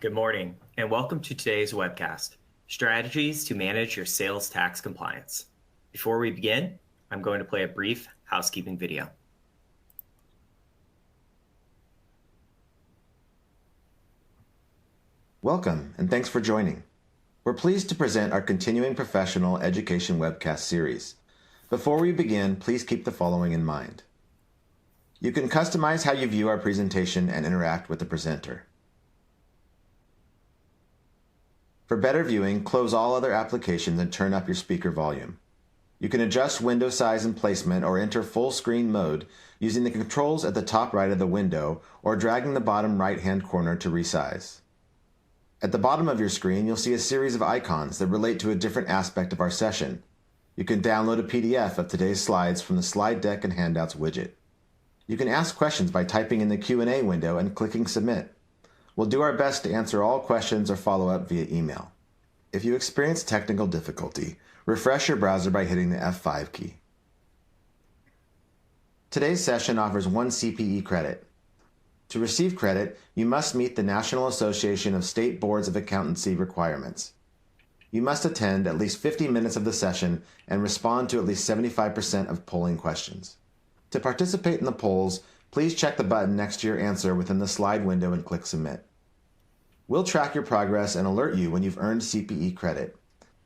Good morning, and welcome to today's webcast, Strategies to Manage Your Sales Tax Compliance. Before we begin, I'm going to play a brief housekeeping video. Welcome, and thanks for joining. We're pleased to present our continuing professional education webcast series. Before we begin, please keep the following in mind. You can customize how you view our presentation and interact with the presenter. For better viewing, close all other applications and turn up your speaker volume. You can adjust window size and placement or enter full screen mode using the controls at the top right of the window or dragging the bottom right-hand corner to resize. At the bottom of your screen, you'll see a series of icons that relate to a different aspect of our session. You can download a PDF of today's slides from the Slide Deck and Handouts widget. You can ask questions by typing in the Q&A window and clicking Submit. We'll do our best to answer all questions or follow up via email. If you experience technical difficulty, refresh your browser by hitting the F5 key. Today's session offers 1 CPE credit. To receive credit, you must meet the National Association of State Boards of Accountancy requirements. You must attend at least 50 minutes of the session and respond to at least 75% of polling questions. To participate in the polls, please check the button next to your answer within the slide window and click Submit. We'll track your progress and alert you when you've earned CPE credit.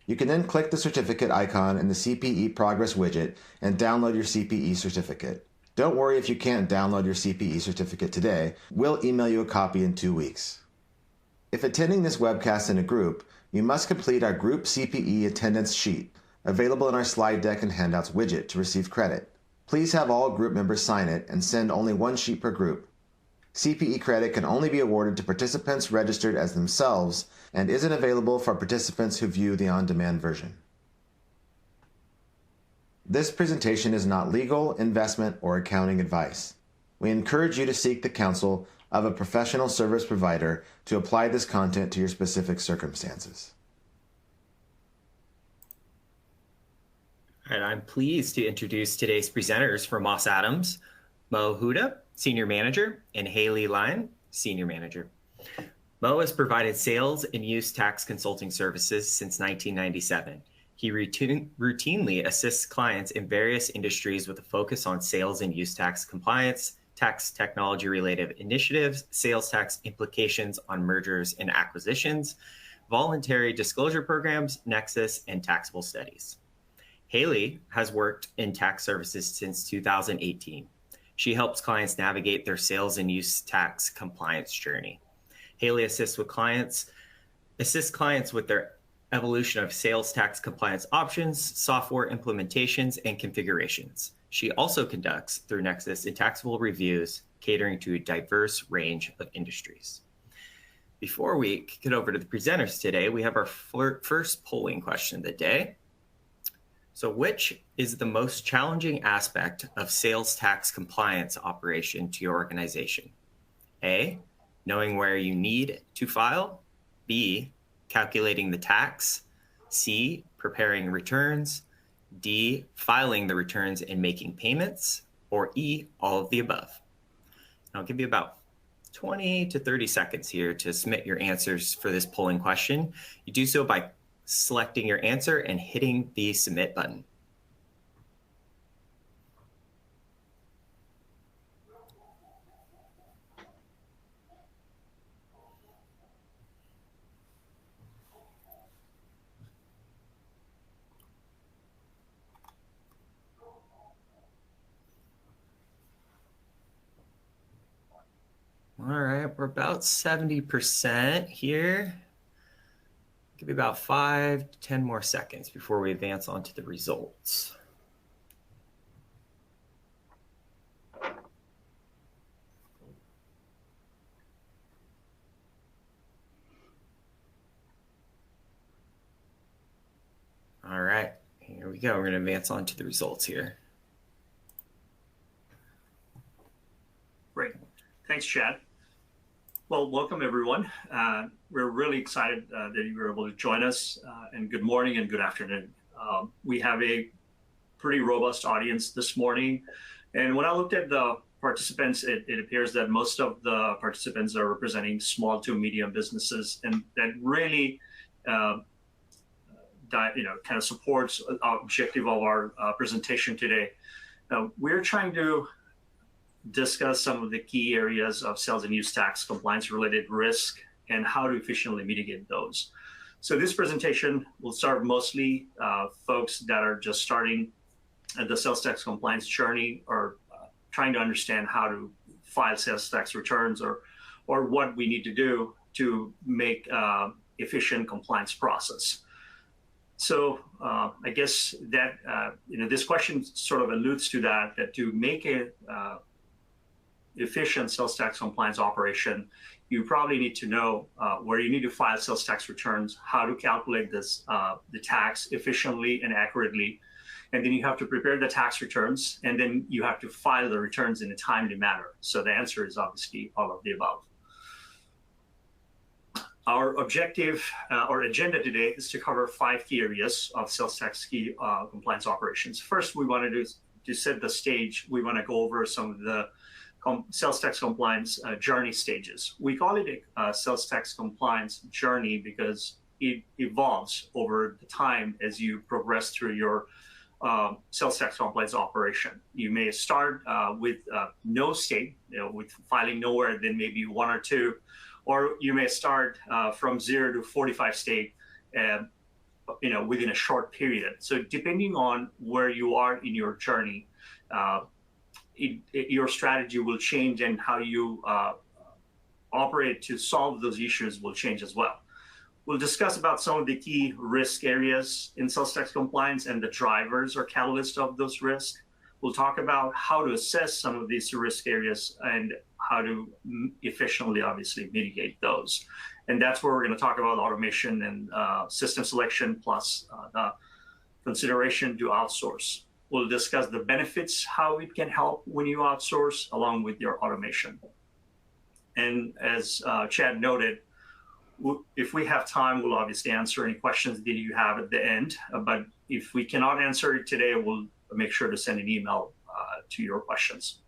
You can then click the certificate icon in the CPE Progress widget and download your CPE certificate. Don't worry if you can't download your CPE certificate today. We'll email you a copy in 2 weeks. If attending this webcast in a group, you must complete our group CPE attendance sheet, available in our Slide Deck and Handouts widget to receive credit. Please have all group members sign it and send only 1 sheet per group. CPE credit can only be awarded to participants registered as themselves and isn't available for participants who view the on-demand version. This presentation is not legal, investment, or accounting advice. We encourage you to seek the counsel of a professional service provider to apply this content to your specific circumstances. And I'm pleased to introduce today's presenters for Moss Adams, Mo Huda, Senior Manager, and Haleigh Lyon, Senior Manager. Mo has provided sales and use tax consulting services since 1997. He routinely assists clients in various industries with a focus on sales and use tax compliance, tax technology-related initiatives, sales tax implications on mergers and acquisitions, voluntary disclosure programs, nexus, and taxable studies. Haleigh has worked in tax services since 2018. She helps clients navigate their sales and use tax compliance journey. Haleigh assists clients with their evolution of sales tax compliance options, software implementations, and configurations. She also conducts, through Nexus, taxable reviews, catering to a diverse range of industries. Before we get over to the presenters today, we have our first polling question of the day. So which is the most challenging aspect of sales tax compliance operation to your organization? A, knowing where you need to file. B, calculating the tax. C, preparing returns. D, filing the returns and making payments. Or E, all of the above. I'll give you about 20 to 30 seconds here to submit your answers for this polling question. You do so by selecting your answer and hitting the submit button. All right, we're about 70% here. Give me about 5 to 10 more seconds before we advance on to the results. All right, here we go. We're going to advance on to the results here. Great. Thanks, Chad. Well, welcome everyone. We're really excited that you were able to join us, and good morning and good afternoon. We have a pretty robust audience this morning, and when I looked at the participants, it appears that most of the participants are representing small to medium businesses, and that really kind of supports our objective of our presentation today. We're trying to discuss some of the key areas of sales and use tax compliance related risk and how to efficiently mitigate those. So this presentation will serve mostly folks that are just starting the sales tax compliance journey, or trying to understand how to file sales tax returns, or what we need to do to make efficient compliance process. So I guess that this question sort of alludes to that to make a efficient sales tax compliance operation, you probably need to know where you need to file sales tax returns, how to calculate this the tax efficiently and accurately, and then you have to prepare the tax returns, and then you have to file the returns in a timely manner. So the answer is obviously all of the above. Our objective or agenda today is to cover 5 key areas of sales tax key compliance operations. First, we want to set the stage. We want to go over some of the sales tax compliance journey stages. We call it a sales tax compliance journey because it evolves over the time as you progress through your sales tax compliance operation. You may start with no state, with filing nowhere, then maybe 1 or 2, or you may start from 0 to 45 state, within a short period. So depending on where you are in your journey, your strategy will change, and how you operate to solve those issues will change as well. We'll discuss about some of the key risk areas in sales tax compliance and the drivers or catalysts of those risks. We'll talk about how to assess some of these risk areas and how to efficiently, obviously, mitigate those. And that's where we're going to talk about automation and system selection, plus the consideration to outsource. We'll discuss the benefits, how it can help when you outsource, along with your automation. And as Chad noted, if we have time, we'll obviously answer any questions that you have at the end. But if we cannot answer it today, we'll make sure to send an email to your questions.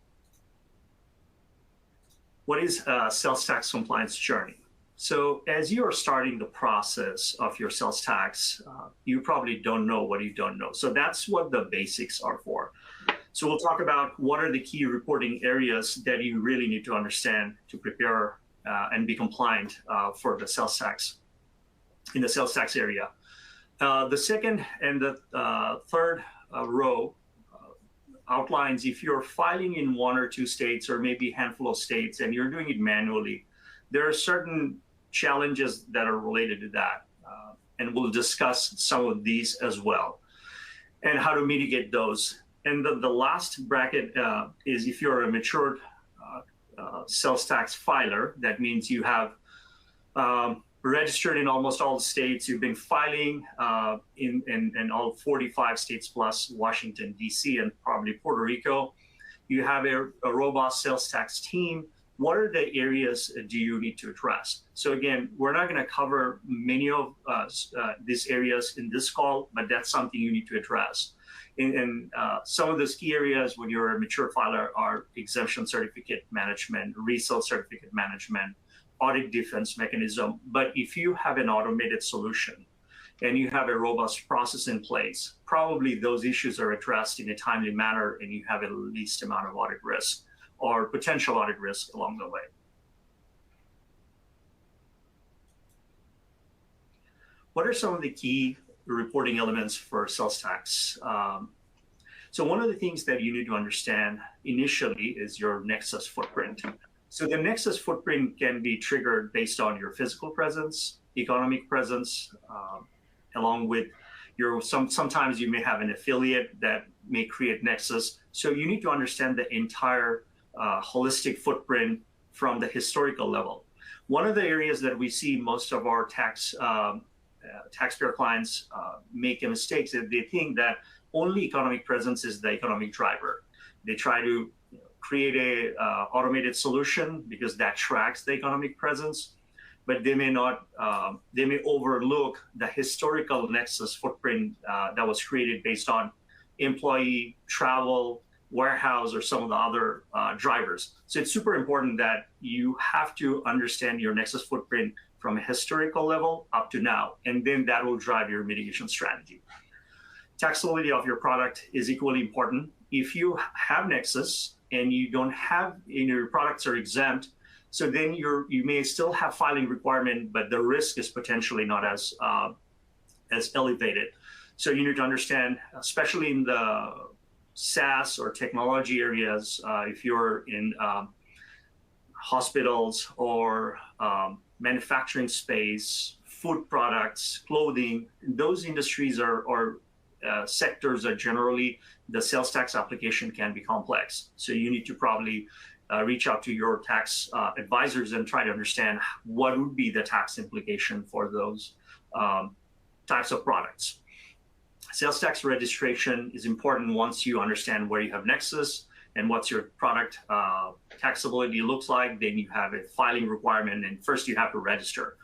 What is a sales tax compliance journey? So as you are starting the process of your sales tax, you probably don't know what you don't know. So that's what the basics are for. So we'll talk about what are the key reporting areas that you really need to understand to prepare and be compliant for the sales tax, in the sales tax area. The second and the third row outlines if you're filing in 1 or 2 states, or maybe a handful of states, and you're doing it manually, there are certain challenges that are related to that. And we'll discuss some of these as well, and how to mitigate those. And the last bracket is if you're a mature sales tax filer. That means you have registered in almost all the states. You've been filing in all 45 states plus Washington, D.C., and probably Puerto Rico. You have a robust sales tax team. What are the areas do you need to address? So again, we're not going to cover many of these areas in this call, but that's something you need to address. And some of those key areas when you're a mature filer are exemption certificate management, resale certificate management, audit defense mechanism. But if you have an automated solution and you have a robust process in place, probably those issues are addressed in a timely manner, and you have a least amount of audit risk or potential audit risk along the way. What are some of the key reporting elements for sales tax? So one of the things that you need to understand initially is your nexus footprint. So the nexus footprint can be triggered based on your physical presence, economic presence, along with your sometimes you may have an affiliate that may create nexus. So you need to understand the entire holistic footprint from the historical level. One of the areas that we see most of our taxpayer clients make a mistake is that they think that only economic presence is the economic driver. They try to create a automated solution because that tracks the economic presence, but they may not. They may overlook the historical nexus footprint that was created based on employee travel, warehouse or some of the other drivers. So it's super important that you have to understand your Nexus footprint from a historical level up to now, and then that will drive your mitigation strategy. Taxability of your product is equally important. If you have Nexus and you don't have, your products are exempt, so then you may still have filing requirement, but the risk is potentially not as elevated. So you need to understand, especially in the SaaS or technology areas, if you're in hospitals or manufacturing space, food products, clothing, those industries or sectors are generally, the sales tax application can be complex. So you need to probably reach out to your tax advisors and try to understand what would be the tax implication for those types of products. Sales tax registration is important once you understand where you have Nexus and what's your product taxability looks like. Then you have a filing requirement, and first you have to register.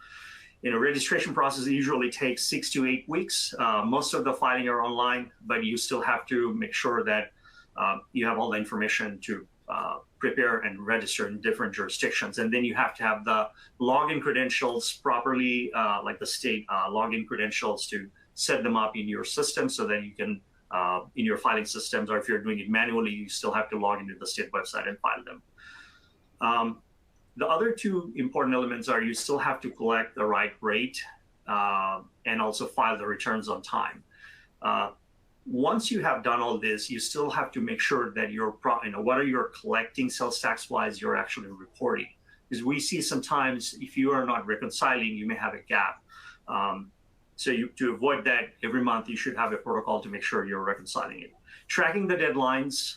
Registration process usually takes 6 to 8 weeks. Most of the filing are online, but you still have to make sure that you have all the information to prepare and register in different jurisdictions. And then you have to have the login credentials properly, like the state login credentials, to set them up in your system so that you can, in your filing systems, or if you're doing it manually, you still have to log into the state website and file them. The other two important elements are you still have to collect the right rate and also file the returns on time. Once you have done all this, you still have to make sure that whatever you're collecting sales tax wise, you're actually reporting. Because we see sometimes if you are not reconciling, you may have a gap. So to avoid that, every month you should have a protocol to make sure you're reconciling it. Tracking the deadlines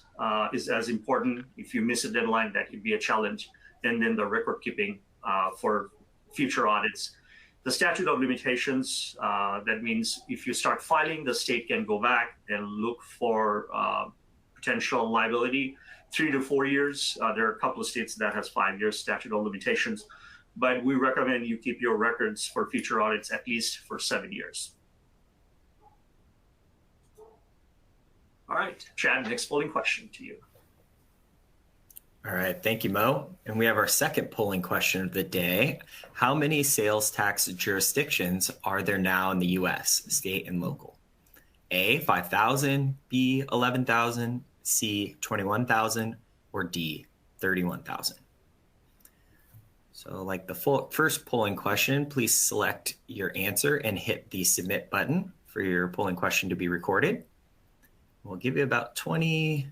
is as important. If you miss a deadline, that could be a challenge. And then the record keeping for future audits. The statute of limitations, that means if you start filing, the state can go back and look for potential liability. 3 to 4 years. There are a couple of states that has 5 years statute of limitations, but we recommend you keep your records for future audits at least for 7 years. All right, Chad, next polling question to you. All right, thank you, Mo. And we have our second polling question of the day. How many sales tax jurisdictions are there now in the U.S., state and local? A, 5,000, B, 11,000, C, 21,000, or D, 31,000? So like the first polling question, please select your answer and hit the submit button for your polling question to be recorded. We'll give you about 20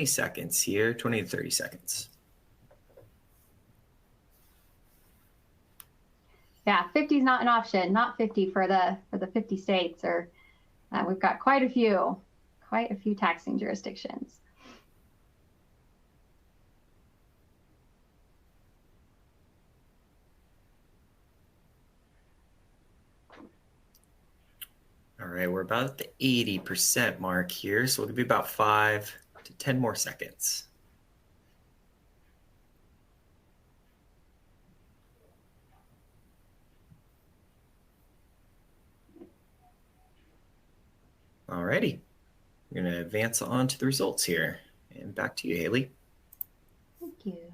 seconds here, 20 to 30 seconds. Yeah, 50 is not an option, not 50 for the 50 states, or we've got quite a few taxing jurisdictions. All right, we're about at the 80% mark here, so we'll give you about 5 to 10 more seconds. All righty, we're going to advance on to the results here. And back to you, Haleigh. Thank you.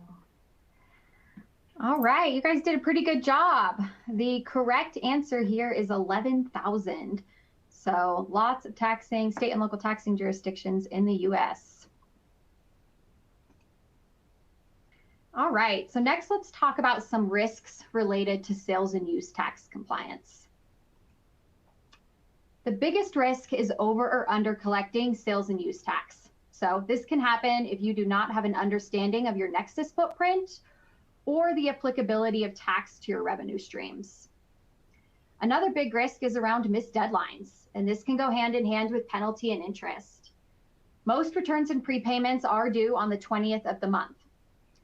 All right, you guys did a pretty good job. The correct answer here is 11,000. So lots of taxing, state and local taxing jurisdictions in the U.S. All right, so next let's talk about some risks related to sales and use tax compliance. The biggest risk is over or under collecting sales and use tax. So this can happen if you do not have an understanding of your Nexus footprint or the applicability of tax to your revenue streams. Another big risk is around missed deadlines, and this can go hand in hand with penalty and interest. Most returns and prepayments are due on the 20th of the month.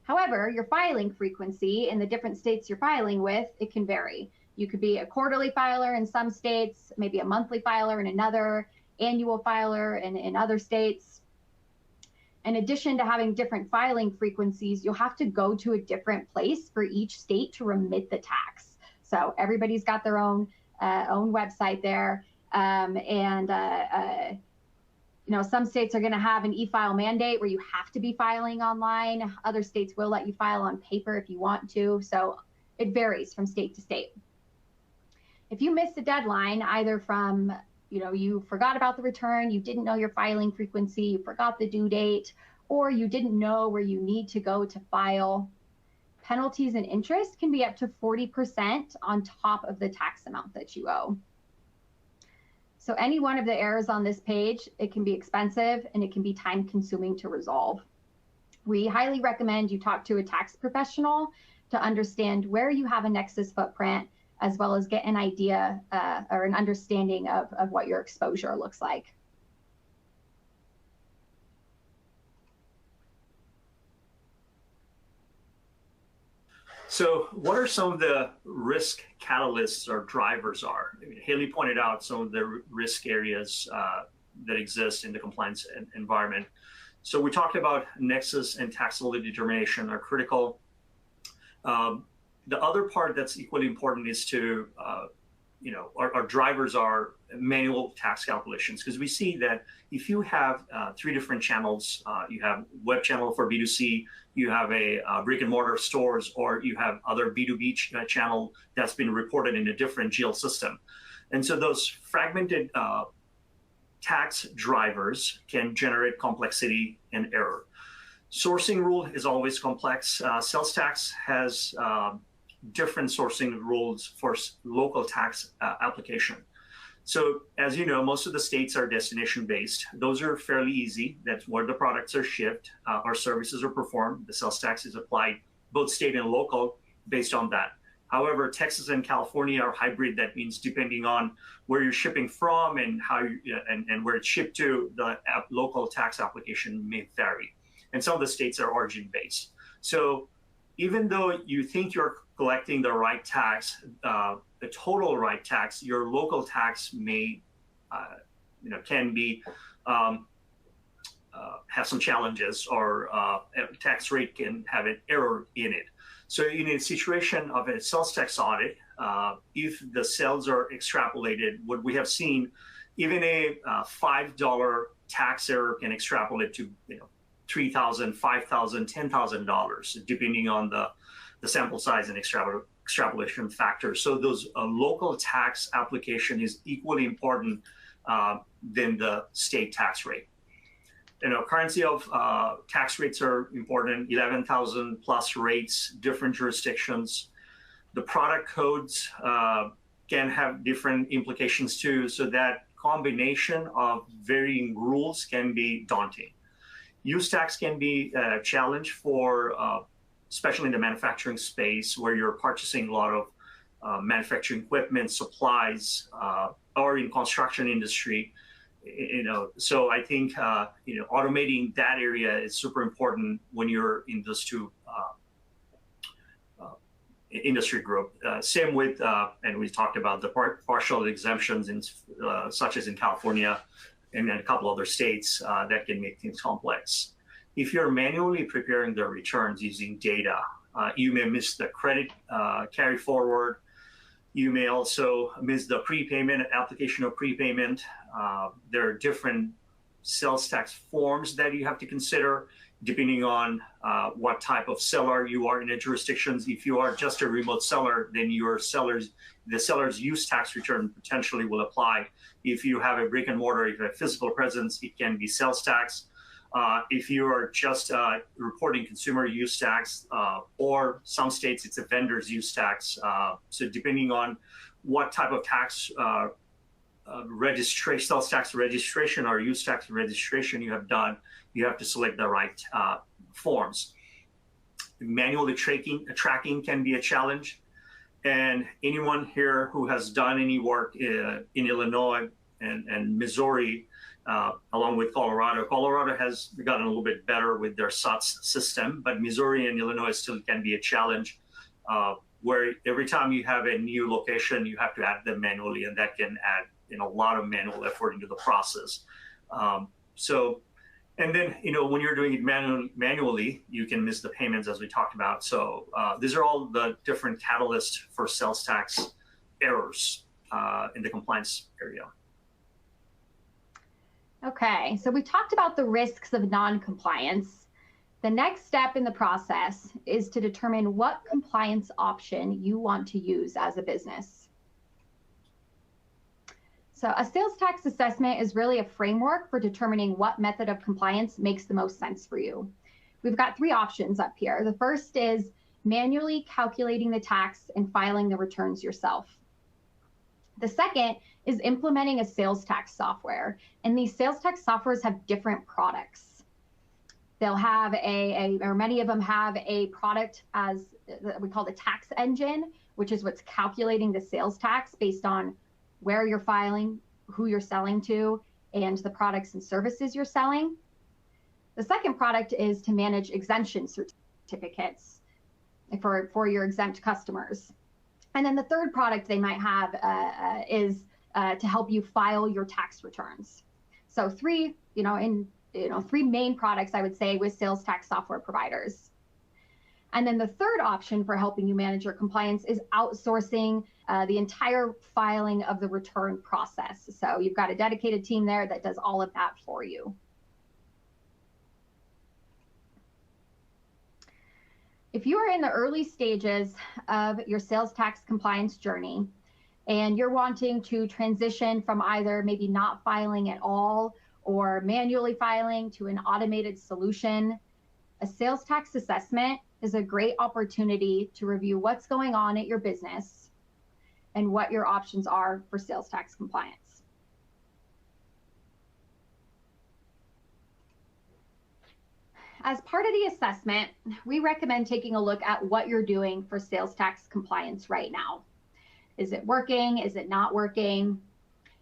However, your filing frequency in the different states you're filing with, it can vary. You could be a quarterly filer in some states, maybe a monthly filer in another, annual filer in other states. In addition to having different filing frequencies, you'll have to go to a different place for each state to remit the tax. So everybody's got their own website there. some states are going to have an e-file mandate where you have to be filing online. Other states will let you file on paper if you want to. So it varies from state to state. If you miss a deadline, either from, you forgot about the return, you didn't know your filing frequency, you forgot the due date, or you didn't know where you need to go to file, penalties and interest can be up to 40% on top of the tax amount that you owe. So any one of the errors on this page, it can be expensive and it can be time consuming to resolve. We highly recommend you talk to a tax professional to understand where you have a nexus footprint, as well as get an idea or an understanding of what your exposure looks like. So what are some of the risk catalysts or drivers are? I mean, Haleigh pointed out some of the risk areas that exist in the compliance environment. So we talked about nexus and taxability determination are critical. The other part that's equally important is to, our drivers are manual tax calculations, because we see that if you have 3 different channels, you have web channel for B2C, you have a brick and mortar stores, or you have other B2B channel that's been reported in a different GL system. And so those fragmented tax drivers can generate complexity and error. Sourcing rule is always complex. Sales tax has different sourcing rules for local tax application. So as you know, most of the states are destination based. Those are fairly easy. That's where the products are shipped, our services are performed. The sales tax is applied both state and local based on that. However, Texas and California are hybrid. That means depending on where you're shipping from and how and where it's shipped to, the local tax application may vary. And some of the states are origin based. So even though you think you're collecting the right tax, the total right tax, your local tax may, can be have some challenges, or tax rate can have an error in it. So in a situation of a sales tax audit, if the sales are extrapolated, what we have seen, even a $5 tax error can extrapolate to $3,000, $5,000, $10,000, depending on the sample size and extrapolation factors. So those local tax application is equally important than the state tax rate. Currency of tax rates are important, 11,000 plus rates, different jurisdictions. The product codes can have different implications too, so that combination of varying rules can be daunting. Use tax can be a challenge for, especially in the manufacturing space, where you're purchasing a lot of manufacturing equipment, supplies, or in construction industry. So I think automating that area is super important when you're in those two industry group. Same with, and we talked about the partial exemptions in such as in California and then a couple other states that can make things complex. If you're manually preparing the returns using data, you may miss the credit carry forward. You may also miss the prepayment, application of prepayment. There are different sales tax forms that you have to consider depending on what type of seller you are in a jurisdiction. If you are just a remote seller, then the seller's use tax return potentially will apply. If you have a brick and mortar, if you have physical presence, it can be sales tax. If you are just reporting consumer use tax, or some states it's a vendor's use tax. So depending on what type of tax registration, sales tax registration or use tax registration you have done, you have to select the right forms. Manually tracking can be a challenge. And anyone here who has done any work in Illinois and Missouri, along with Colorado has gotten a little bit better with their SOTS system, but Missouri and Illinois still can be a challenge, where every time you have a new location, you have to add them manually, and that can add a lot of manual effort into the process. And then, when you're doing it manually, you can miss the payments, as we talked about. So these are all the different catalysts for sales tax errors in the compliance area. Okay, so we talked about the risks of non-compliance. The next step in the process is to determine what compliance option you want to use as a business. So a sales tax assessment is really a framework for determining what method of compliance makes the most sense for you. We've got three options up here. The first is manually calculating the tax and filing the returns yourself. The second is implementing a sales tax software, and these sales tax softwares have different products. They'll have or many of them have a product as we call the tax engine, which is what's calculating the sales tax based on where you're filing, who you're selling to, and the products and services you're selling. The second product is to manage exemption certificates for your exempt customers. And then the third product they might have is to help you file your tax returns. So three main products, I would say, with sales tax software providers. And then the third option for helping you manage your compliance is outsourcing the entire filing of the return process. So you've got a dedicated team there that does all of that for you. If you are in the early stages of your sales tax compliance journey and you're wanting to transition from either maybe not filing at all or manually filing to an automated solution, a sales tax assessment is a great opportunity to review what's going on at your business and what your options are for sales tax compliance. As part of the assessment, we recommend taking a look at what you're doing for sales tax compliance right now. Is it working? Is it not working?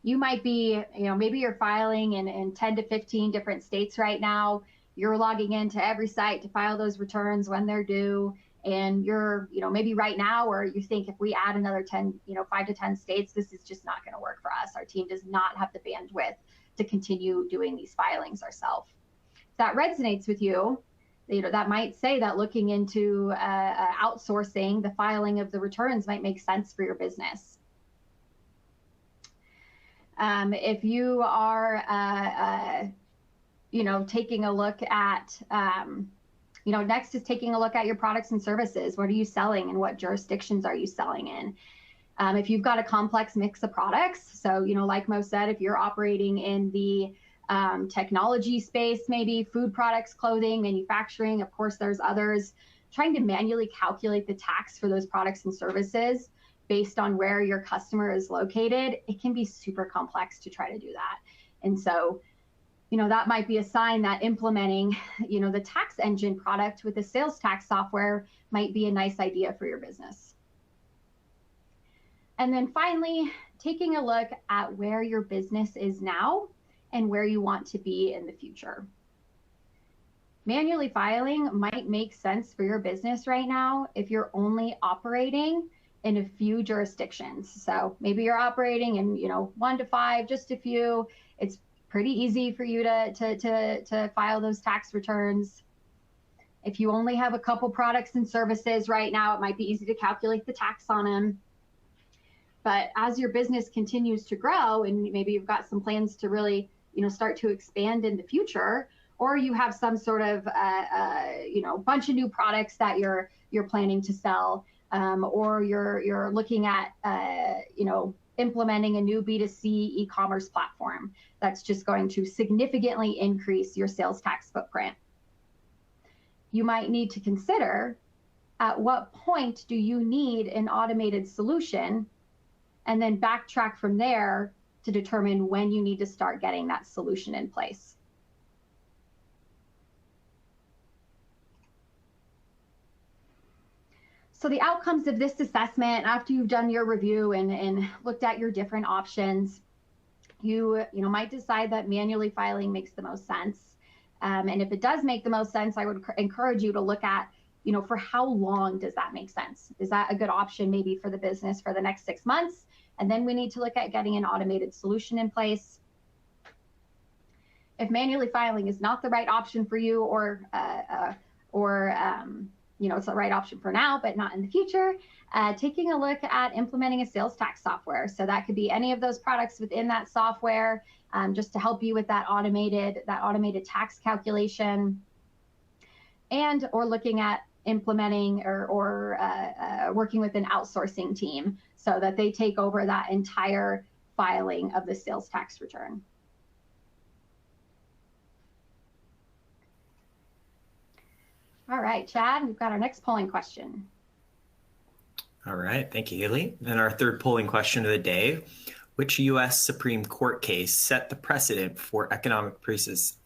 You might be, maybe you're filing in 10 to 15 different states right now. You're logging into every site to file those returns when they're due. And you're, maybe right now, or you think if we add another 10, 5 to 10 states, this is just not going to work for us. Our team does not have the bandwidth to continue doing these filings ourselves. If that resonates with you, that might say that looking into outsourcing the filing of the returns might make sense for your business. If you are, taking a look at, next is taking a look at your products and services. What are you selling and what jurisdictions are you selling in? If you've got a complex mix of products, so, like Mo said, if you're operating in the technology space, maybe food products, clothing, manufacturing, of course, there's others, trying to manually calculate the tax for those products and services based on where your customer is located, it can be super complex to try to do that. And so, that might be a sign that implementing, the tax engine product with the sales tax software might be a nice idea for your business. And then finally, taking a look at where your business is now and where you want to be in the future. Manually filing might make sense for your business right now if you're only operating in a few jurisdictions. So maybe you're operating in 1 to 5, just a few. It's pretty easy for you to file those tax returns. If you only have a couple products and services right now, it might be easy to calculate the tax on them. But as your business continues to grow, and maybe you've got some plans to really start to expand in the future, or you have some sort of bunch of new products that you're planning to sell, or you're looking at implementing a new B2C e-commerce platform that's just going to significantly increase your sales tax footprint. You might need to consider at what point do you need an automated solution, and then backtrack from there to determine when you need to start getting that solution in place. So the outcomes of this assessment, after you've done your review and looked at your different options, you might decide that manually filing makes the most sense. And if it does make the most sense, I would encourage you to look at, for how long does that make sense? Is that a good option maybe for the business for the next 6 months? And then we need to look at getting an automated solution in place. If manually filing is not the right option for you, or it's the right option for now, but not in the future, taking a look at implementing a sales tax software. So that could be any of those products within that software, just to help you with that automated tax calculation, and or looking at implementing or working with an outsourcing team so that they take over that entire filing of the sales tax return. All right, Chad, we've got our next polling question. All right, thank you, Haleigh. Then our third polling question of the day: which U.S. Supreme Court case set the precedent for economic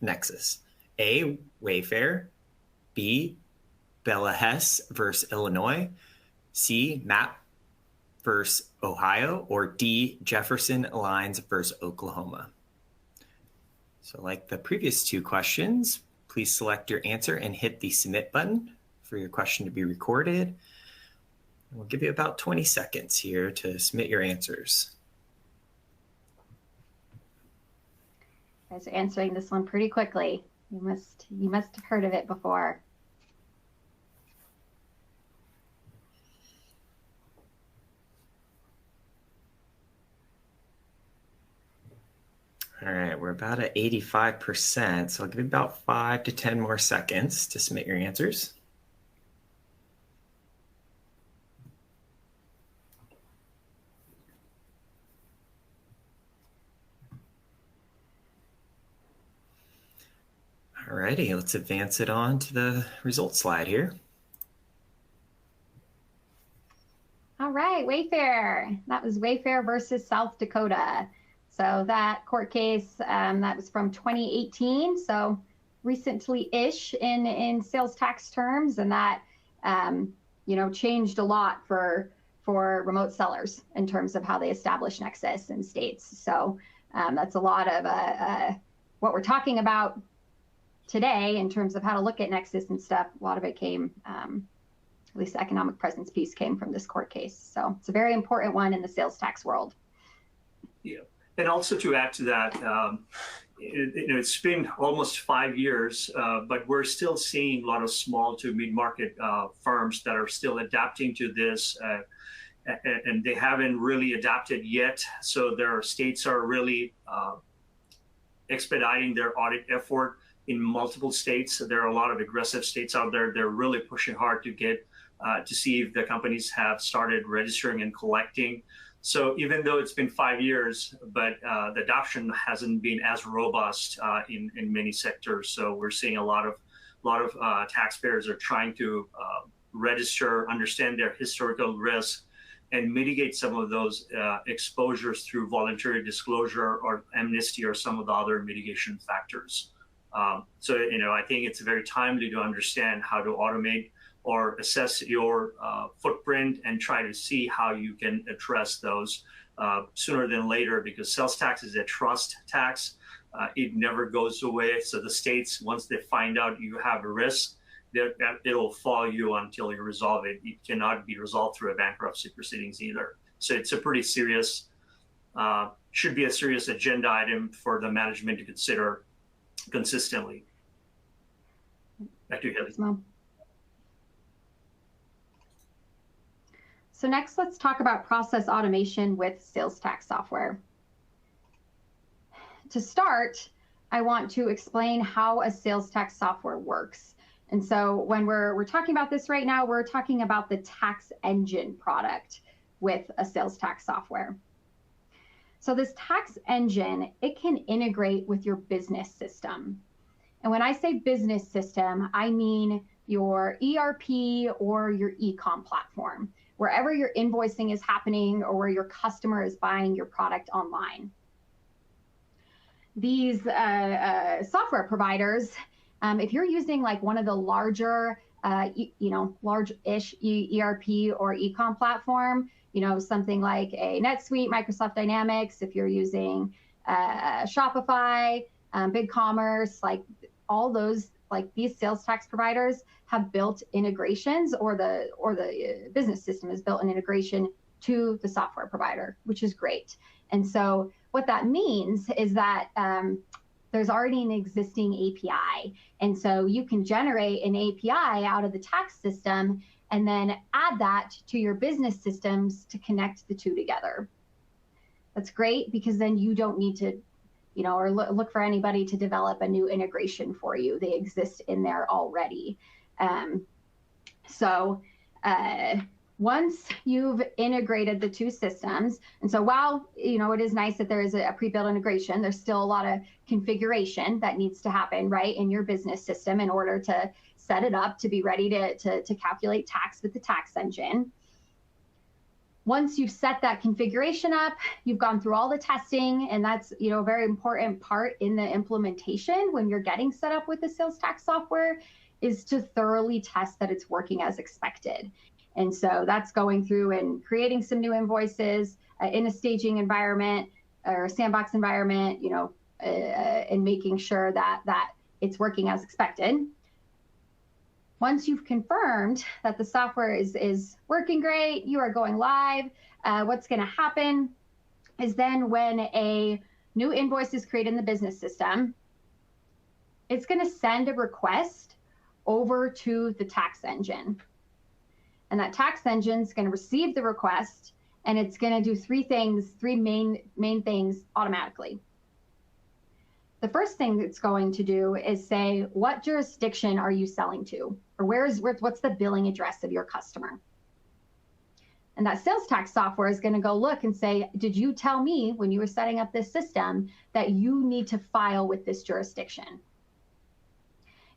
nexus? A, Wayfair; B, Bella Hess versus Illinois; C, Mapp versus Ohio; or D, Jefferson Lines versus Oklahoma? So like the previous two questions, please select your answer and hit the submit button for your question to be recorded. And we'll give you about 20 seconds here to submit your answers. You guys are answering this one pretty quickly. You must have heard of it before. All right, we're about at 85%, so I'll give you about 5 to 10 more seconds to submit your answers. All righty, let's advance it on to the results slide here. All right, Wayfair. That was Wayfair versus South Dakota. So that court case, that was from 2018, so recently-ish in sales tax terms, and that changed a lot for remote sellers in terms of how they establish nexus in states. So that's a lot of what we're talking about today in terms of how to look at nexus and stuff. A lot of it came, at least the economic presence piece came from this court case. So it's a very important one in the sales tax world. Yeah. And also to add to that, it's been almost 5 years, but we're still seeing a lot of small to mid-market firms that are still adapting to this, and they haven't really adapted yet. So their states are really expediting their audit effort in multiple states. There are a lot of aggressive states out there. They're really pushing hard to get to see if the companies have started registering and collecting. So even though it's been 5 years, but the adoption hasn't been as robust in many sectors. So we're seeing a lot of taxpayers are trying to register, understand their historical risk, and mitigate some of those exposures through voluntary disclosure or amnesty or some of the other mitigation factors. So I think it's very timely to understand how to automate or assess your footprint and try to see how you can address those sooner than later, because sales tax is a trust tax. It never goes away. So the states, once they find out you have a risk, it'll follow you until you resolve it. It cannot be resolved through a bankruptcy proceedings either. So it's a pretty serious, should be a serious agenda item for the management to consider consistently. Back to you, Haleigh. So next, let's talk about process automation with sales tax software. To start, I want to explain how a sales tax software works. And so when we're talking about this right now, we're talking about the tax engine product with a sales tax software. So this tax engine, it can integrate with your business system. And when I say business system, I mean your ERP or your e-com platform, wherever your invoicing is happening or where your customer is buying your product online. These software providers, if you're using like one of the larger, large-ish ERP or e-com platform, something like a NetSuite, Microsoft Dynamics, if you're using Shopify, BigCommerce, like all those, like these sales tax providers have built integrations, or the business system has built an integration to the software provider, which is great. And so what that means is that there's already an existing API. And so you can generate an API out of the tax system and then add that to your business systems to connect the two together. That's great, because then you don't need to, or look for anybody to develop a new integration for you. They exist in there already. Once you've integrated the two systems, and so while it is nice that there is a pre-built integration, there's still a lot of configuration that needs to happen right in your business system in order to set it up to be ready to calculate tax with the tax engine. Once you've set that configuration up, you've gone through all the testing, and that's a very important part in the implementation when you're getting set up with the sales tax software, is to thoroughly test that it's working as expected. And so that's going through and creating some new invoices in a staging environment or a sandbox environment, and making sure that it's working as expected. Once you've confirmed that the software is working great, you are going live, what's going to happen is then when a new invoice is created in the business system, it's going to send a request over to the tax engine. And that tax engine is going to receive the request, and it's going to do three main things automatically. The first thing it's going to do is say, what jurisdiction are you selling to? Or what's the billing address of your customer? And that sales tax software is going to go look and say, did you tell me when you were setting up this system that you need to file with this jurisdiction?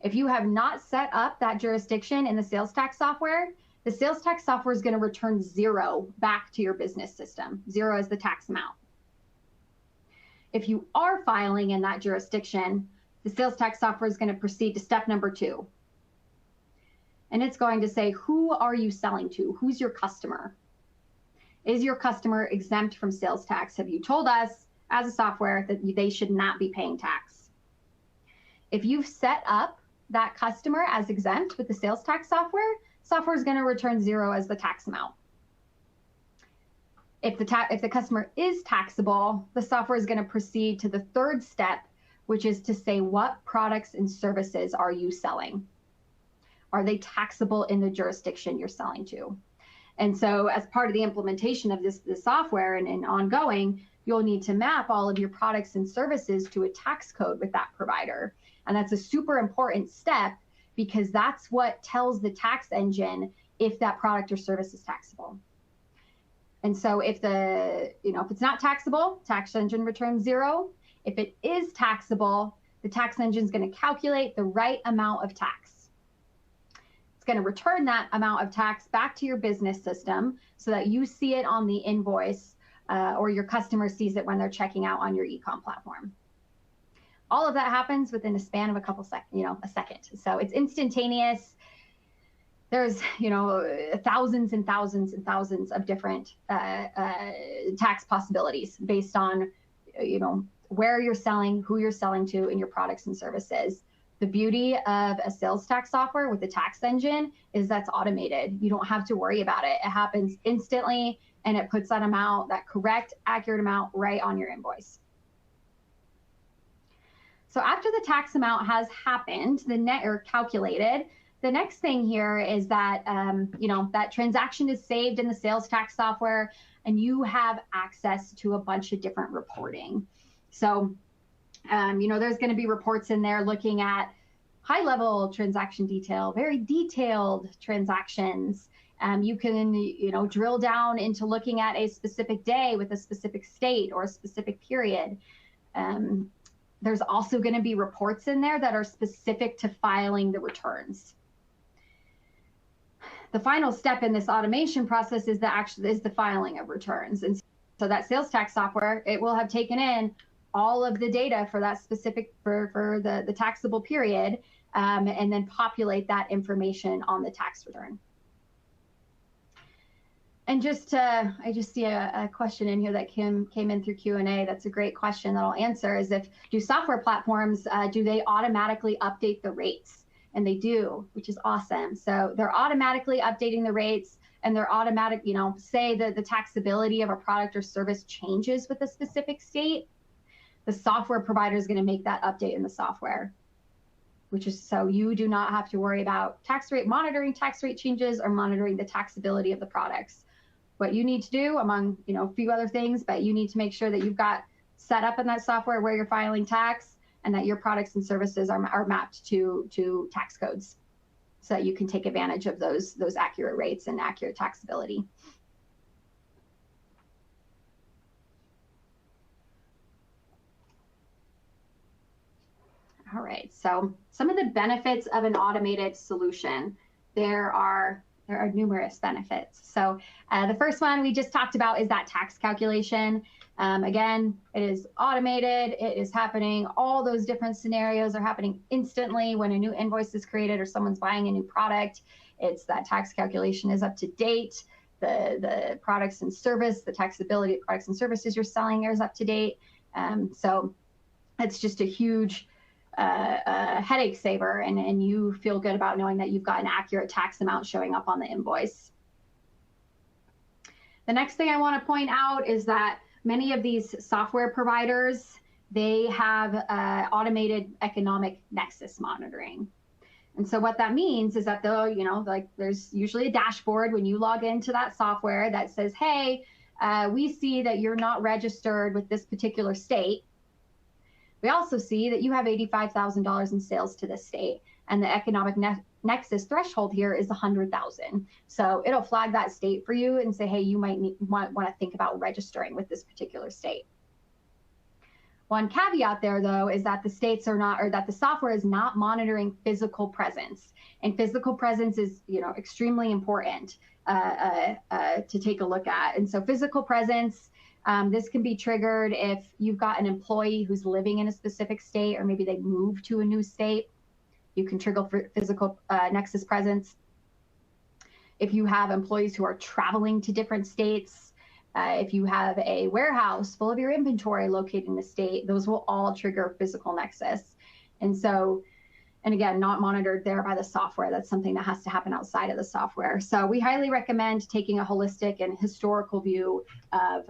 If you have not set up that jurisdiction in the sales tax software, the sales tax software is going to return 0 back to your business system. 0 is the tax amount. If you are filing in that jurisdiction, the sales tax software is going to proceed to step number 2. And it's going to say, who are you selling to? Who's your customer? Is your customer exempt from sales tax? Have you told us as a software that they should not be paying tax? If you've set up that customer as exempt with the sales tax software is going to return 0 as the tax amount. If the customer is taxable, the software is going to proceed to the third step, which is to say, what products and services are you selling? Are they taxable in the jurisdiction you're selling to? And so as part of the implementation of this software and ongoing, you'll need to map all of your products and services to a tax code with that provider. And that's a super important step, because that's what tells the tax engine if that product or service is taxable. And so if it's not taxable, tax engine returns 0. If it is taxable, the tax engine is going to calculate the right amount of tax. It's going to return that amount of tax back to your business system so that you see it on the invoice, or your customer sees it when they're checking out on your e-com platform. All of that happens within a span of a second. So it's instantaneous. There's, thousands and thousands and thousands of different tax possibilities based on, where you're selling, who you're selling to, and your products and services. The beauty of a sales tax software with the tax engine is that's automated. You don't have to worry about it. It happens instantly, and it puts that correct, accurate amount right on your invoice. So after the tax amount has happened, calculated, the next thing here is that that transaction is saved in the sales tax software, and you have access to a bunch of different reporting. So, there's going to be reports in there looking at high-level transaction detail, very detailed transactions. You can, drill down into looking at a specific day with a specific state or a specific period. There's also going to be reports in there that are specific to filing the returns. The final step in this automation process is the filing of returns. And so that sales tax software, it will have taken in all of the data for that specific, for the taxable period, and then populate that information on the tax return. And I just see a question in here that came in through Q&A. That's a great question that I'll answer, is do software platforms, do they automatically update the rates? And they do, which is awesome. So they're automatically updating the rates, and they're automatic, say that the taxability of a product or service changes with a specific state. the software provider is going to make that update in the software, which is so you do not have to worry about monitoring tax rate changes or monitoring the taxability of the products. What you need to do, among a few other things, but you need to make sure that you've got set up in that software where you're filing tax and that your products and services are mapped to tax codes, so that you can take advantage of those accurate rates and accurate taxability. All right, so some of the benefits of an automated solution. There are numerous benefits. So the first one we just talked about is that tax calculation. Again, it is automated. It is happening. All those different scenarios are happening instantly when a new invoice is created or someone's buying a new product. It's that tax calculation is up to date. The products and service, the taxability of products and services you're selling is up to date. So it's just a huge headache saver, and you feel good about knowing that you've got an accurate tax amount showing up on the invoice. The next thing I want to point out is that many of these software providers, they have automated economic nexus monitoring. And so what that means is that there's usually a dashboard when you log into that software that says, hey, we see that you're not registered with this particular state. We also see that you have $85,000 in sales to this state, and the economic nexus threshold here is $100,000. So it'll flag that state for you and say, hey, you might want to think about registering with this particular state. One caveat there, though, is that the states are not, or that the software is not monitoring physical presence, and physical presence is, extremely important to take a look at. And so physical presence. This can be triggered if you've got an employee who's living in a specific state, or maybe they moved to a new state. You can trigger for physical nexus presence. If you have employees who are traveling to different states, if you have a warehouse full of your inventory located in the state, those will all trigger physical nexus. And again, not monitored there by the software. That's something that has to happen outside of the software. So we highly recommend taking a holistic and historical view of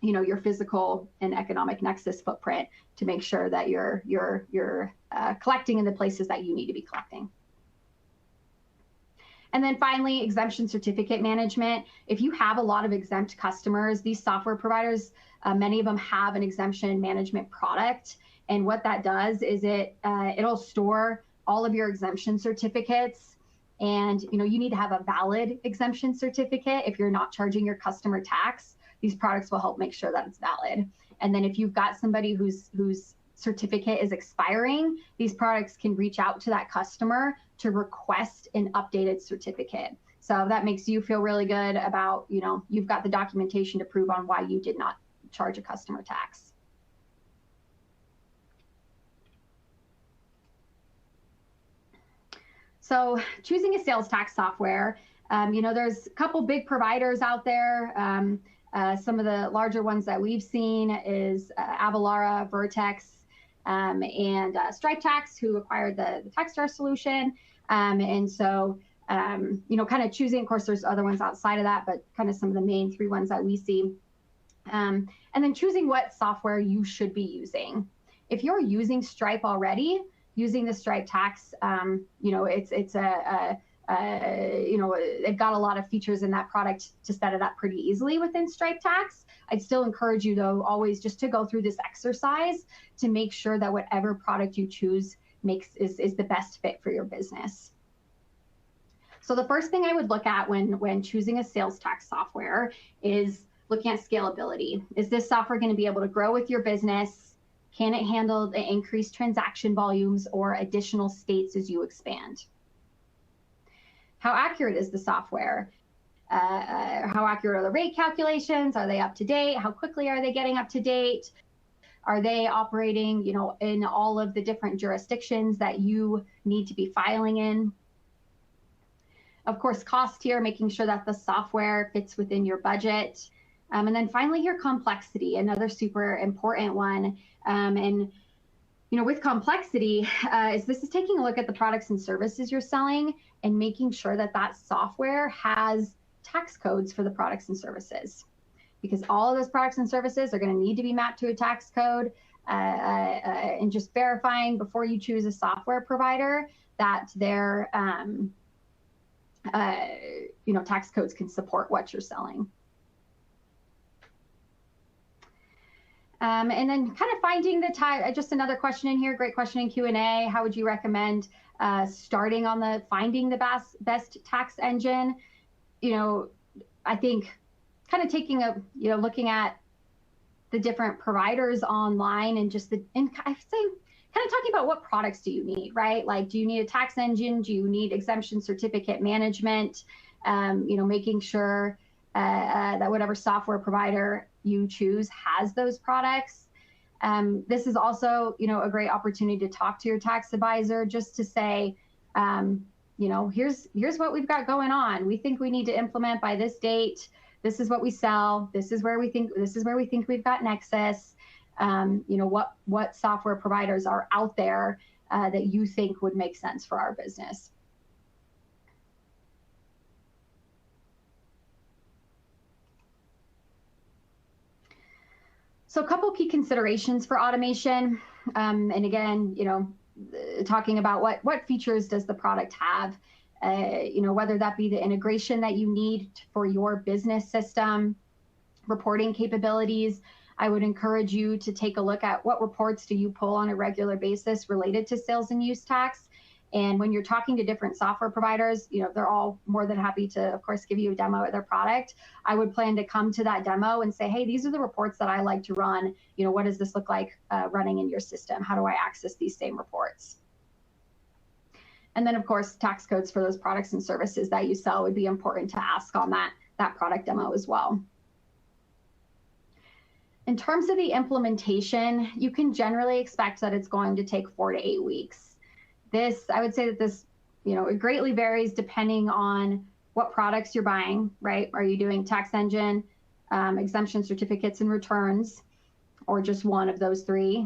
your physical and economic nexus footprint to make sure that you're collecting in the places that you need to be collecting. And then finally, exemption certificate management. If you have a lot of exempt customers, these software providers, many of them have an exemption management product. And what that does is it'll store all of your exemption certificates. And you need to have a valid exemption certificate. If you're not charging your customer tax, these products will help make sure that it's valid. And then if you've got somebody whose certificate is expiring, these products can reach out to that customer to request an updated certificate. So that makes you feel really good about, you've got the documentation to prove on why you did not charge a customer tax. So choosing a sales tax software, there's a couple big providers out there. Some of the larger ones that we've seen is Avalara, Vertex, and Stripe Tax, who acquired the TaxStar solution. And so, kind of choosing, of course, there's other ones outside of that, but kind of some of the main three ones that we see. And then choosing what software you should be using. If you're using Stripe already, using the Stripe Tax, they've got a lot of features in that product to set it up pretty easily within Stripe Tax. I'd still encourage you, though, always just to go through this exercise to make sure that whatever product you choose is the best fit for your business. So the first thing I would look at when choosing a sales tax software is looking at scalability. Is this software going to be able to grow with your business? Can it handle the increased transaction volumes or additional states as you expand? How accurate is the software? How accurate are the rate calculations? Are they up to date? How quickly are they getting up to date? Are they operating, in all of the different jurisdictions that you need to be filing in? Of course, cost here, making sure that the software fits within your budget. And then finally here, complexity, another super important one. With complexity, this is taking a look at the products and services you're selling and making sure that that software has tax codes for the products and services. because all of those products and services are going to need to be mapped to a tax code, and just verifying before you choose a software provider that their tax codes can support what you're selling. And then kind of finding the time, just another question in here, great question in Q&A. How would you recommend starting on finding the best tax engine? I think kind of taking looking at the different providers online and I say kind of talking about what products do you need, right? Like, do you need a tax engine? Do you need exemption certificate management? Making sure that whatever software provider you choose has those products. This is also, a great opportunity to talk to your tax advisor just to say, here's what we've got going on. We think we need to implement by this date. This is what we sell. This is where we think we've got nexus. What software providers are out there that you think would make sense for our business. So a couple key considerations for automation. And again, talking about what features does the product have, whether that be the integration that you need for your business system, reporting capabilities. I would encourage you to take a look at what reports do you pull on a regular basis related to sales and use tax. And when you're talking to different software providers, they're all more than happy to, of course, give you a demo of their product. I would plan to come to that demo and say, hey, these are the reports that I like to run. What does this look like running in your system? How do I access these same reports? And then, of course, tax codes for those products and services that you sell would be important to ask on that product demo as well. In terms of the implementation, you can generally expect that it's going to take 4 to 8 weeks. I would say that this, it greatly varies depending on what products you're buying, right? Are you doing tax engine, exemption certificates and returns, or just one of those three?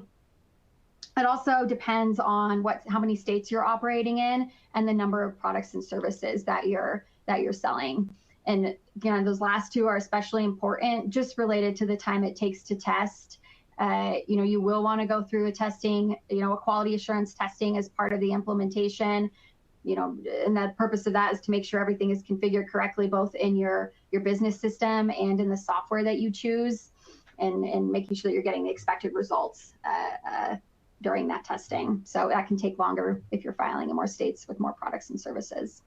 It also depends on how many states you're operating in and the number of products and services that you're selling. And those last two are especially important, just related to the time it takes to test. You will want to go through a testing, a quality assurance testing as part of the implementation. And the purpose of that is to make sure everything is configured correctly, both in your business system and in the software that you choose, and making sure that you're getting the expected results during that testing. So that can take longer if you're filing in more states with more products and services.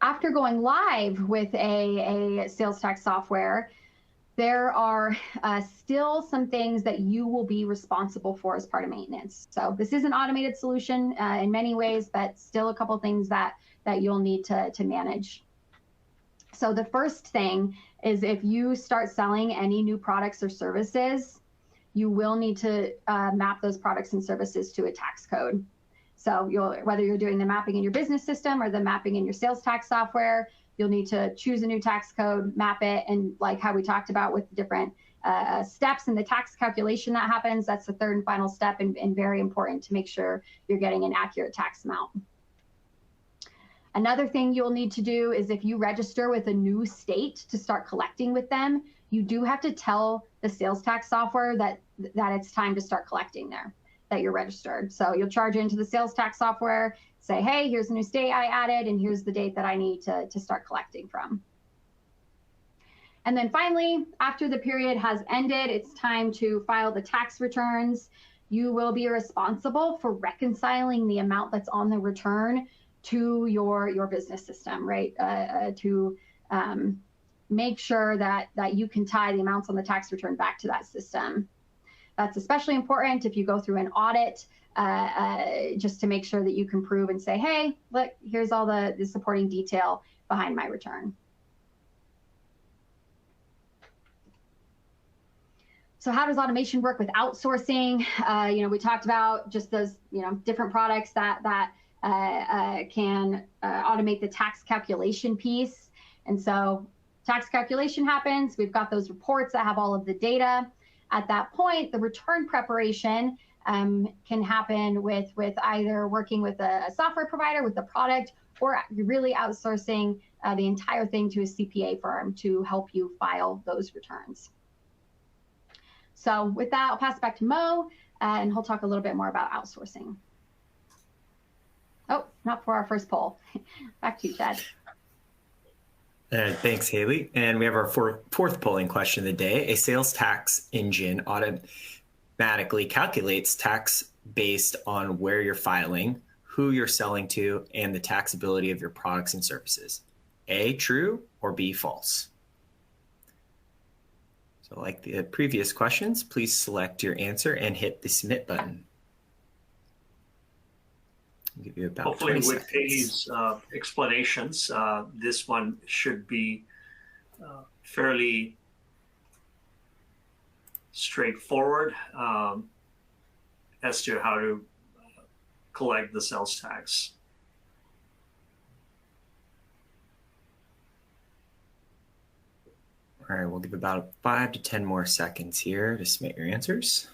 After going live with a sales tax software, there are still some things that you will be responsible for as part of maintenance. So this is an automated solution in many ways, but still a couple things that you'll need to manage. So the first thing is, if you start selling any new products or services, you will need to map those products and services to a tax code. So whether you're doing the mapping in your business system or the mapping in your sales tax software, you'll need to choose a new tax code, map it, and like how we talked about with the different steps in the tax calculation that happens, that's the third and final step, and very important to make sure you're getting an accurate tax amount. Another thing you'll need to do is, if you register with a new state to start collecting with them, you do have to tell the sales tax software that it's time to start collecting there, that you're registered. So you'll charge into the sales tax software, say, hey, here's a new state I added, and here's the date that I need to start collecting from. And then finally, after the period has ended, it's time to file the tax returns. You will be responsible for reconciling the amount that's on the return to your business system, right? To make sure that you can tie the amounts on the tax return back to that system. That's especially important if you go through an audit, just to make sure that you can prove and say, hey, look, here's all the supporting detail behind my return. So how does automation work with outsourcing? We talked about just those, different products that can automate the tax calculation piece. And so tax calculation happens. We've got those reports that have all of the data. At that point, the return preparation can happen with either working with a software provider with the product, or you're really outsourcing the entire thing to a CPA firm to help you file those returns. So with that, I'll pass it back to Mo, and he'll talk a little bit more about outsourcing. Oh, not for our first poll. Back to you, Chad. Thanks, Haleigh. And we have our fourth polling question of the day. A sales tax engine automatically calculates tax based on where you're filing, who you're selling to, and the taxability of your products and services. A, true, or B, false? So like the previous questions, please select your answer and hit the submit button. I'll give you about hopefully 20 with seconds. Haleigh's explanations, this one should be fairly straightforward as to how to collect the sales tax. All right, we'll give about 5 to 10 more seconds here to submit your answers.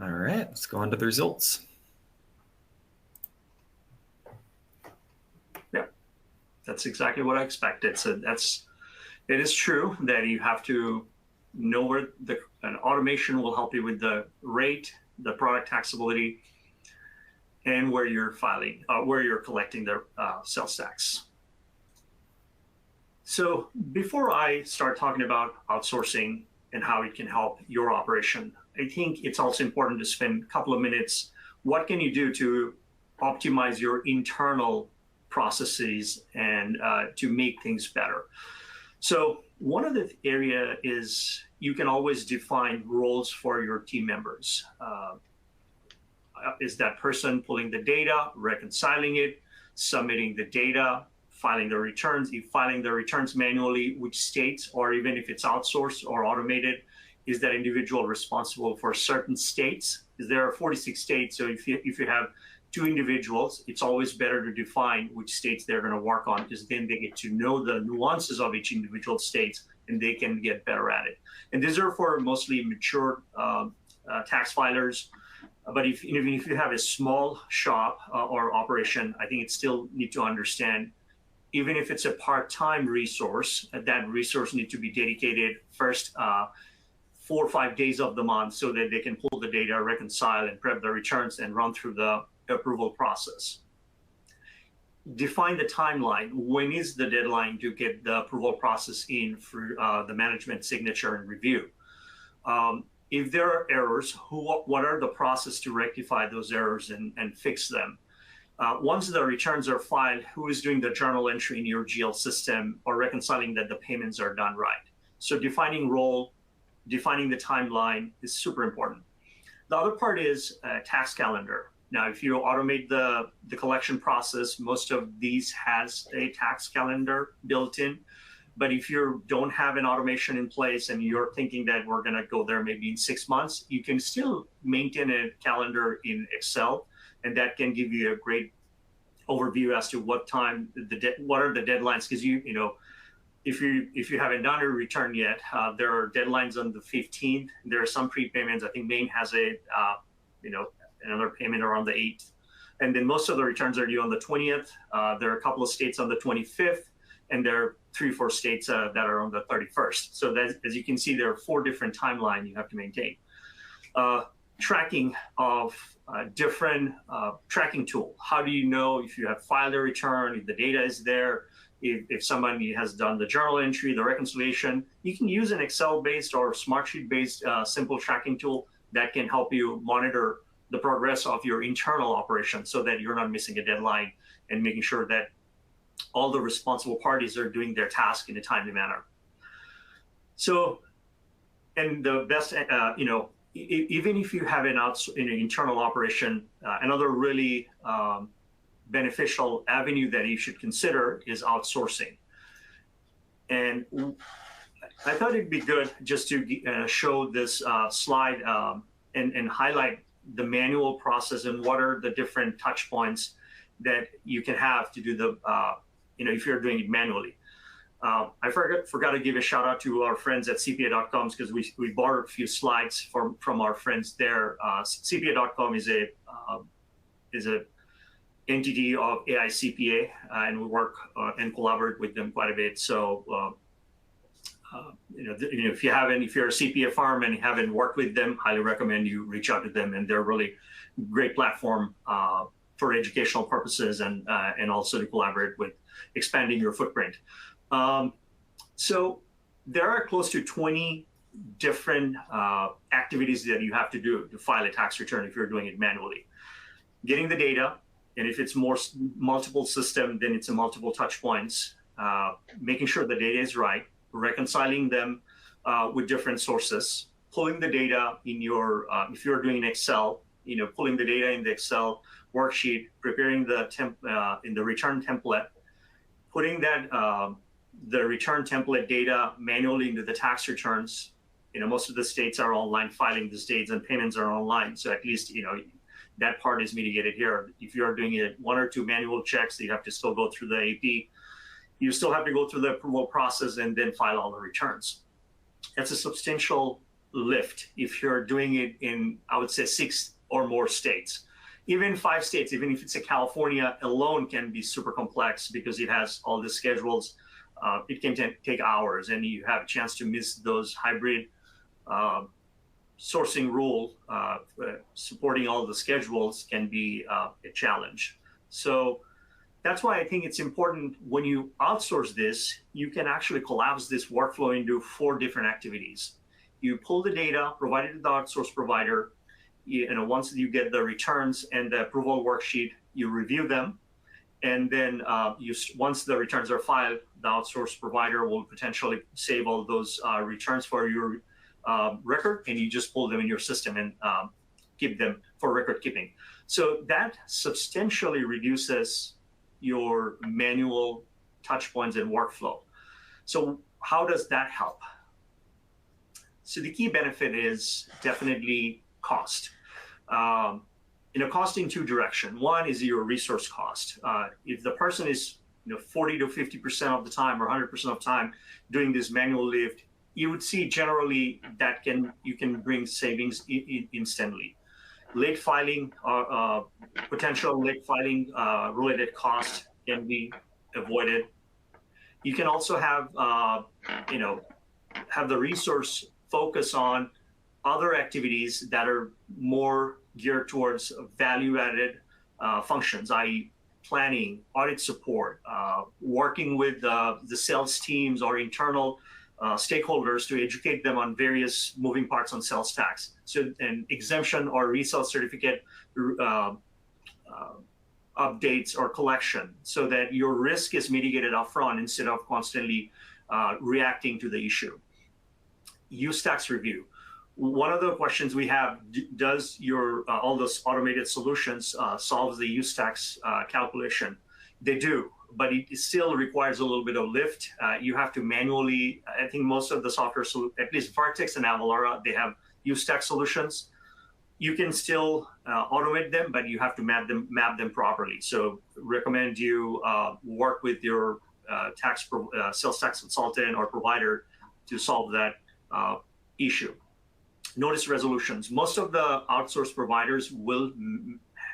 All right, let's go on to the results. Yeah, that's exactly what I expected. So it is true that you have to know where an automation will help you with the rate, the product taxability, and where you're filing, where you're collecting the sales tax. So before I start talking about outsourcing and how it can help your operation, I think it's also important to spend a couple of minutes. What can you do to optimize your internal processes and to make things better? So one of the area is you can always define roles for your team members. Is that person pulling the data, reconciling it, submitting the data, filing the returns? If filing the returns manually, which states, or even if it's outsourced or automated, is that individual responsible for certain states? Because there are 46 states, so if you have two individuals, it's always better to define which states they're going to work on, because then they get to know the nuances of each individual state and they can get better at it. And these are for mostly mature tax filers. But even if you have a small shop or operation, I think it still need to understand, even if it's a part-time resource, that resource need to be dedicated first 4 or 5 days of the month so that they can pull the data, reconcile, and prep the returns and run through the approval process. Define the timeline. When is the deadline to get the approval process in for the management signature and review? If there are errors, what are the process to rectify those errors and fix them? Once the returns are filed, who is doing the journal entry in your GL system or reconciling that the payments are done right? So defining role, defining the timeline is super important. The other part is tax calendar. Now, if you automate the collection process, most of these has a tax calendar built in. But if you don't have an automation in place and you're thinking that we're going to go there maybe in 6 months, you can still maintain a calendar in Excel, and that can give you a great overview as to what time what are the deadlines. Because if you haven't done a return yet, there are deadlines on the 15th. There are some prepayments. I think Maine has another payment around the 8th, and then most of the returns are due on the 20th. There are a couple of states on the 25th. And there are 3 or 4 states that are on the 31st. So that, as you can see, there are 4 different timelines you have to maintain. Tracking of different tracking tool. How do you know if you have filed a return, if the data is there, if somebody has done the journal entry, the reconciliation? You can use an Excel-based or Smartsheet-based simple tracking tool that can help you monitor the progress of your internal operation so that you're not missing a deadline and making sure that all the responsible parties are doing their task in a timely manner. So, and the best, even if you have an internal operation, another really beneficial avenue that you should consider is outsourcing. And I thought it'd be good just to show this slide and highlight the manual process and what are the different touch points that you can have to do the if you're doing it manually. I forgot to give a shout out to our friends at CPA.com because we borrowed a few slides from our friends there. CPA.com is a entity of AICPA, and we work and collaborate with them quite a bit. So, if you're a CPA firm and you haven't worked with them, highly recommend you reach out to them. And they're really great platform for educational purposes and also to collaborate with expanding your footprint. So there are close to 20 different activities that you have to do to file a tax return if you're doing it manually. Getting the data, and if it's multiple system, then it's a multiple touch points. Making sure the data is right, reconciling them with different sources, pulling the data in your, if you're doing Excel, pulling the data in the Excel worksheet, preparing in the return template, putting that the return template data manually into the tax returns. Most of the states are online filing these dates and payments are online. So at least, that part is mitigated here. If you're doing it 1 or 2 manual checks, you have to still go through the AP. You still have to go through the approval process and then file all the returns. That's a substantial lift if you're doing it in, I would say, 6 or more states. Even 5 states, even if it's a California alone, can be super complex because it has all the schedules. It can take hours, and you have a chance to miss those hybrid sourcing rule. Supporting all the schedules can be a challenge. So that's why I think it's important when you outsource this, you can actually collapse this workflow into 4 different activities. You pull the data, provide it to the outsource provider. Once you get the returns and the approval worksheet, you review them. And then once the returns are filed, the outsource provider will potentially save all those returns for your record, and you just pull them in your system and keep them for record keeping. So that substantially reduces your manual touch points and workflow. So how does that help? So the key benefit is definitely cost. Cost in 2 directions. One is your resource cost. If the person is 40 to 50% of the time or 100% of the time doing this manual lift, you would see generally that you can bring savings instantly. Late filing, potential late filing related costs can be avoided. You can also have the resource focus on other activities that are more geared towards value-added functions, i.e. planning, audit support, working with the sales teams or internal stakeholders to educate them on various moving parts on sales tax. So an exemption or resale certificate updates or collection so that your risk is mitigated upfront instead of constantly reacting to the issue. Use tax review. One of the questions we have, does your all those automated solutions solve the use tax calculation? They do, but it still requires a little bit of lift. You have to manually, I think most of the software, at least Vertex and Avalara, they have use tax solutions. You can still automate them, but you have to map them properly. So recommend you work with your sales tax consultant or provider to solve that issue. Notice resolutions. Most of the outsourced providers will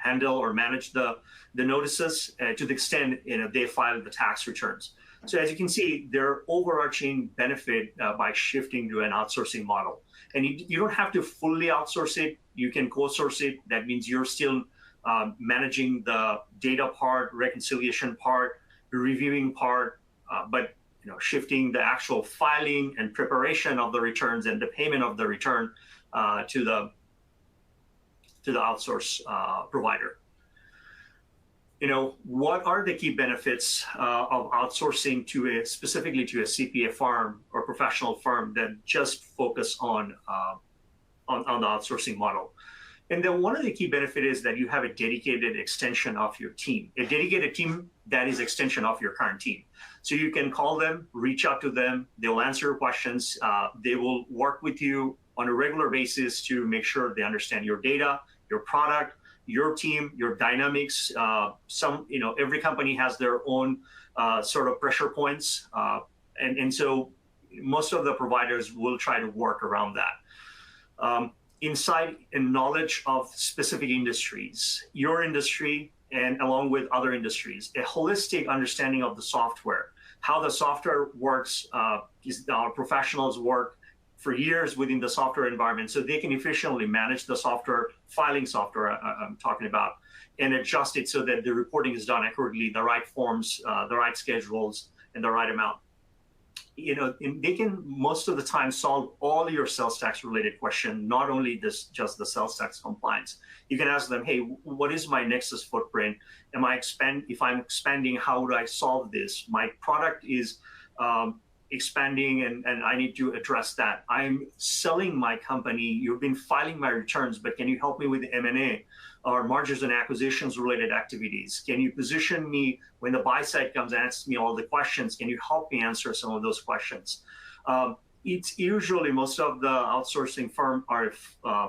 handle or manage the notices to the extent they file the tax returns. So as you can see, there are overarching benefit by shifting to an outsourcing model. And you don't have to fully outsource it. You can co-source it. That means you're still managing the data part, reconciliation part, the reviewing part, but shifting the actual filing and preparation of the returns and the payment of the return to the outsource provider. What are the key benefits of outsourcing specifically to a CPA firm or professional firm that just focus on the outsourcing model? And then one of the key benefits is that you have a dedicated extension of your team, a dedicated team that is extension of your current team. So you can call them, reach out to them, they will answer your questions, they will work with you on a regular basis to make sure they understand your data, your product, your team, your dynamics. Every company has their own sort of pressure points. And so most of the providers will try to work around that. Insight and knowledge of specific industries, your industry, and along with other industries, a holistic understanding of the software, how the software works. Our professionals work for years within the software environment, so they can efficiently manage the software, filing software I'm talking about, and adjust it so that the reporting is done accurately, the right forms, the right schedules, and the right amount. They can most of the time solve all your sales tax related questions, not only just the sales tax compliance. You can ask them, hey, what is my Nexus footprint? If I'm expanding, how would I solve this? My product is expanding and I need to address that. I'm selling my company. You've been filing my returns, but can you help me with M&A or mergers and acquisitions related activities? Can you position me when the buy side comes and asks me all the questions? Can you help me answer some of those questions? It's usually most of the outsourcing firm are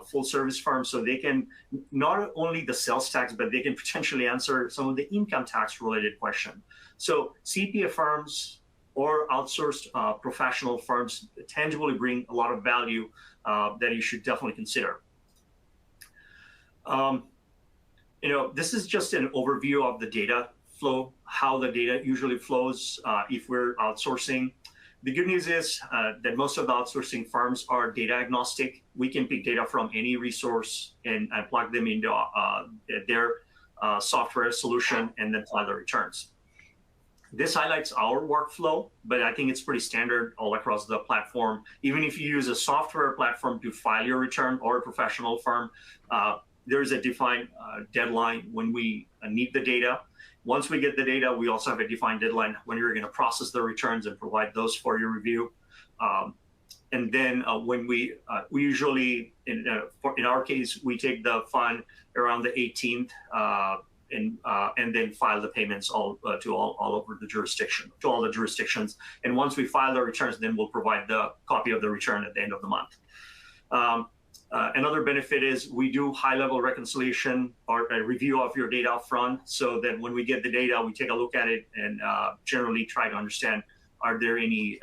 full service firms, so they can not only the sales tax, but they can potentially answer some of the income tax related question. So CPA firms or outsourced professional firms tangibly bring a lot of value that you should definitely consider. This is just an overview of the data flow, how the data usually flows if we're outsourcing. The good news is that most of the outsourcing firms are data agnostic. We can pick data from any resource and plug them into their software solution and then file the returns. This highlights our workflow, but I think it's pretty standard all across the platform. Even if you use a software platform to file your return or a professional firm, there's a defined deadline when we need the data. Once we get the data, we also have a defined deadline when you're going to process the returns and provide those for your review. And then when we usually, in our case, we take the fund around the 18th and then file the payments all over the jurisdiction, to all the jurisdictions. And once we file the returns, then we'll provide the copy of the return at the end of the month. Another benefit is we do high-level reconciliation or a review of your data up front, so that when we get the data, we take a look at it and generally try to understand, are there any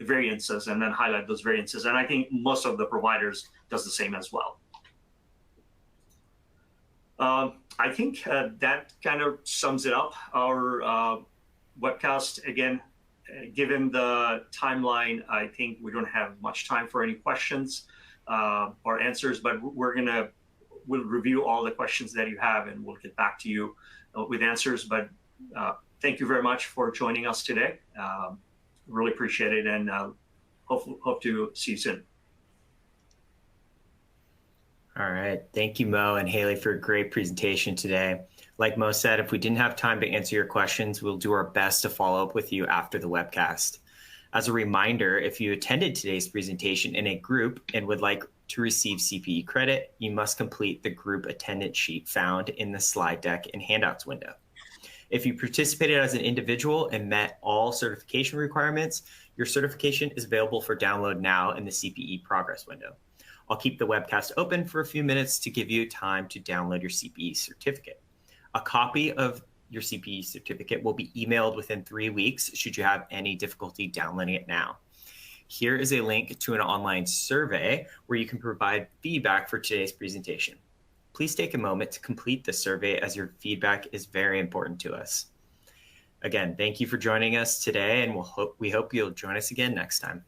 variances, and then highlight those variances. And I think most of the providers does the same as well. I think that kind of sums it up. Our webcast, again, given the timeline, I think we don't have much time for any questions or answers, but we'll review all the questions that you have and we'll get back to you with answers. But thank you very much for joining us today. Really appreciate it, and hope to see you soon. All right. Thank you, Mo and Haleigh, for a great presentation today. Like Mo said, if we didn't have time to answer your questions, we'll do our best to follow up with you after the webcast. As a reminder, if you attended today's presentation in a group and would like to receive CPE credit, you must complete the group attendance sheet found in the slide deck and handouts window. If you participated as an individual and met all certification requirements, your certification is available for download now in the CPE progress window. I'll keep the webcast open for a few minutes to give you time to download your CPE certificate. A copy of your CPE certificate will be emailed within 3 weeks should you have any difficulty downloading it now. Here is a link to an online survey where you can provide feedback for today's presentation. Please take a moment to complete the survey, as your feedback is very important to us. Again, thank you for joining us today, and we hope you'll join us again next time.